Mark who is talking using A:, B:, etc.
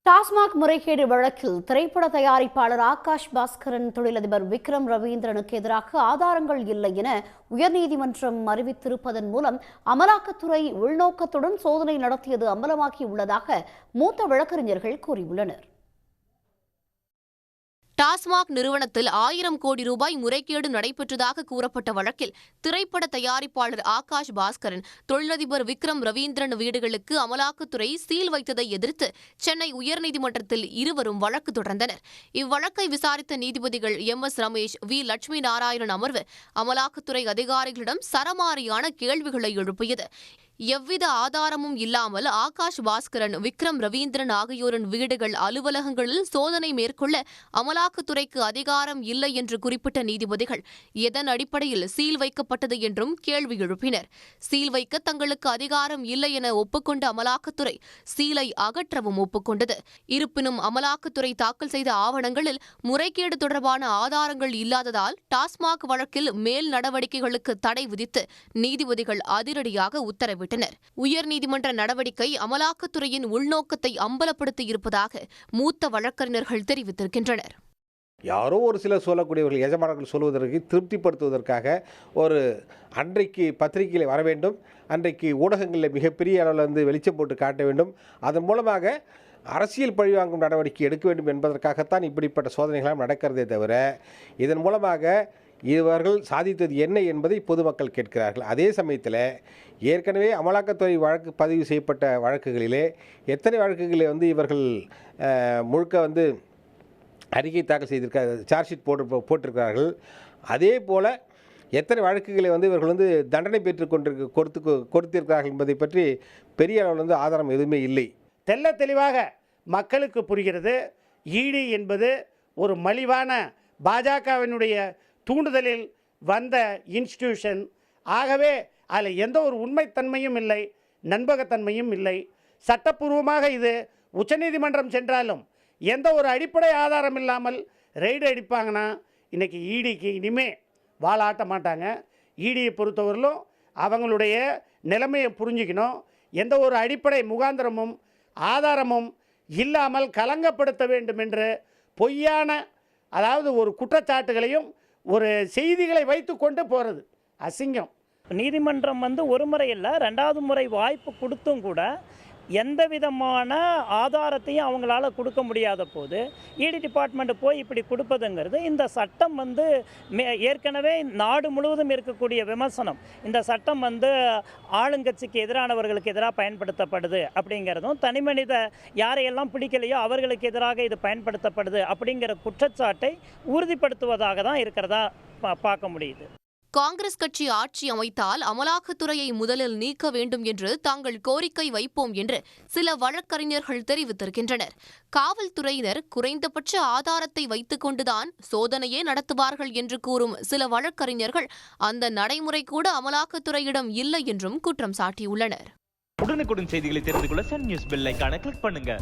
A: டாஸ்மாக் முறைகேடு வழக்கில் திரைப்பட தயாரிப்பாளர் ஆகாஷ் பாஸ்கரன் தொழிலதிபர் விக்ரம் ரவீந்திரனுக்கு எதிராக ஆதாரங்கள் இல்லை என உயர்நீதிமன்றம் அறிவித்திருப்பதன் மூலம் அமலாக்கத்துறை உள்நோக்கத்துடன் சோதனை நடத்தியது அம்பலமாகியுள்ளதாக மூத்த வழக்கறிஞர்கள் கூறியுள்ளனர்.
B: டாஸ்மாக் நிறுவனத்தில் 1000 கோடி ரூபாய் முறைகேடு நடைபெற்றதாக கூறப்பட்ட வழக்கில் திரைப்பட தயாரிப்பாளர் ஆகாஷ் பாஸ்கரன், தொழிலதிபர் விக்ரம் ரவீந்திரன் வீடுகளுக்கு அமலாக்கத்துறை சீல் வைத்ததை எதிர்த்து சென்னை உயர்நீதிமன்றத்தில் இருவரும் வழக்கு தொடர்ந்தனர். இவ்வழக்கை விசாரித்த நீதிபதிகள் MS ரமேஷ், V லட்சுமி நாராயணன் அமர்வு அமலாக்கத்துறை அதிகாரிகளிடம் சரமாரியான கேள்விகளை எழுப்பியது. எவ்வித ஆதாரமும் இல்லாமல் ஆகாஷ் பாஸ்கரன், விக்ரம் ரவீந்திரன் ஆகியோரின் வீடுகள், அலுவலகங்களில் சோதனை மேற்கொள்ள அமலாக்கத்துறைக்கு அதிகாரம் இல்லை என்று குறிப்பிட்ட நீதிபதிகள் எதன் அடிப்படையில் சீல் வைக்கப்பட்டது என்றும் கேள்வி எழுப்பினர். சீல் வைக்க தங்களுக்கு அதிகாரம் இல்லை என ஒப்புக்கொண்ட அமலாக்கத்துறை சீலை அகற்றவும் ஒப்புக்கொண்டது. இருப்பினும் அமலாக்கத்துறை தாக்கல் செய்த ஆவணங்களில் முறைகேடு தொடர்பான ஆதாரங்கள் இல்லாததால் டாஸ்மாக் வழக்கில் மேல் நடவடிக்கைகளுக்கு தடை விதித்து நீதிபதிகள் அதிரடியாக உத்தரவிட்டனர். உயர்நீதிமன்ற நடவடிக்கை அமலாக்கத்துறையின் உள்நோக்கத்தை அம்பலப்படுத்தியிருப்பதாக மூத்த வழக்கறிஞர்கள் தெரிவித்திருக்கின்றனர்.
C: யாரோ ஒரு சிலர் சொல்லக்கூடியவர்கள் எஜமானர்கள் சொல்வதற்கு திருப்திப்படுத்துவதற்காக ஒரு அன்றைக்கு பத்திரிகையில் வர வேண்டும், அன்றைக்கு ஊடகங்களில் மிகப்பெரிய அளவில் வெளிச்சம் போட்டு காட்ட வேண்டும், அதன் மூலமாக அரசியல் பழிவாங்கும் நடவடிக்கை எடுக்க வேண்டும் என்பதற்காகத்தான் இப்படிப்பட்ட சோதனைகளாம் நடக்கிறதே தவிர இதன் மூலமாக இவர்கள் சாதித்தது என்ன என்பதை பொதுமக்கள் கேட்கிறார்கள். அதே சமயத்தில் ஏற்கனவே அமலாக்கத்துறை வழக்கு பதிவு செய்யப்பட்ட வழக்குகளிலே எத்தனை வழக்குகளை இவர்கள் முழுக்க அறிக்கை தாக்கல் செய்திருக்க சார்ஜ் ஷீட் போட்டிருக்கிறார்கள். அதே போல் எத்தனை வழக்குகளை இவர்கள் தண்டனை பெற்றுக் கொடுத்திருக்கிறார்கள் என்பதை பற்றி பெரிய அளவில் ஆதாரம் எதுவுமே இல்லை.
D: தெல்ல தெளிவாக மக்களுக்கு புரிகிறது. ஈடி என்பது ஒரு மலிவான பாஜகவினுடைய தூண்டுதலில் வந்த இன்ஸ்டிடியூஷன். ஆகவே அதில் எந்த ஒரு உண்மைத்தன்மையும் இல்லை, நண்பகத்தன்மையும் இல்லை. சட்டப்பூர்வமாக இது உச்சநீதிமன்றம் சென்றாலும் எந்த ஒரு அடிப்படை ஆதாரம் இல்லாமல் ரெய்டு அடிப்பாங்கன்னா இன்றைக்கி ஈடிக்கு இனிமே வாலாட்ட மாட்டாங்க. ஈடியை பொறுத்தவரையிலும் அவங்களுடைய நிலைமையை புரிஞ்சுக்கணும். எந்த ஒரு அடிப்படை முகாந்திரமும் ஆதாரமும் இல்லாமல் கலங்கப்படுத்த வேண்டும் என்று பொய்யான, அதாவது ஒரு குற்றச்சாட்டுகளையும் ஒரு செய்திகளை வைத்து கொண்டு போகிறது அசிங்கம்.
E: நீதிமன்றம் ஒரு முறை இல்லை, 2வது முறை வாய்ப்பு கொடுத்தும் கூட எந்த விதமான ஆதாரத்தையும் அவங்களால கொடுக்க முடியாத போது இடி டிபார்ட்மெண்ட் போய் இப்படி கொடுப்பதுங்கிறது இந்த சட்டம் ஏற்கனவே நாடு முழுவதும் இருக்கக்கூடிய விமர்சனம். இந்த சட்டம் ஆளுங்கட்சிக்கு எதிரானவர்களுக்கு எதிராக பயன்படுத்தப்படுது அப்படிங்கிறதும், தனி மனித யாரையெல்லாம் பிடிக்கலையோ அவர்களுக்கு எதிராக இது பயன்படுத்தப்படுது அப்படிங்கிற குற்றச்சாட்டை உறுதிப்படுத்துவதாக தான் இருக்கிறதா பார்க்க முடியுது.
B: காங்கிரஸ் கட்சி ஆட்சி அமைத்தால் அமலாக்கத்துறையை முதலில் நீக்க வேண்டும் என்று தாங்கள் கோரிக்கை வைப்போம் என்று சில வழக்கறிஞர்கள் தெரிவித்திருக்கின்றனர். காவல்துறையினர் குறைந்தபட்ச ஆதாரத்தை வைத்துக் கொண்டுதான் சோதனையே நடத்துவார்கள் என்று கூறும் சில வழக்கறிஞர்கள் அந்த நடைமுறை கூட அமலாக்கத்துறையிடம் இல்லை என்றும் குற்றம் சாட்டியுள்ளனர்.
F: உடனுக்குடன் செய்திகளை தெரிந்து கொள்ள சன் நியூஸ் பெல் ஐகானை கிளிக் பண்ணுங்க.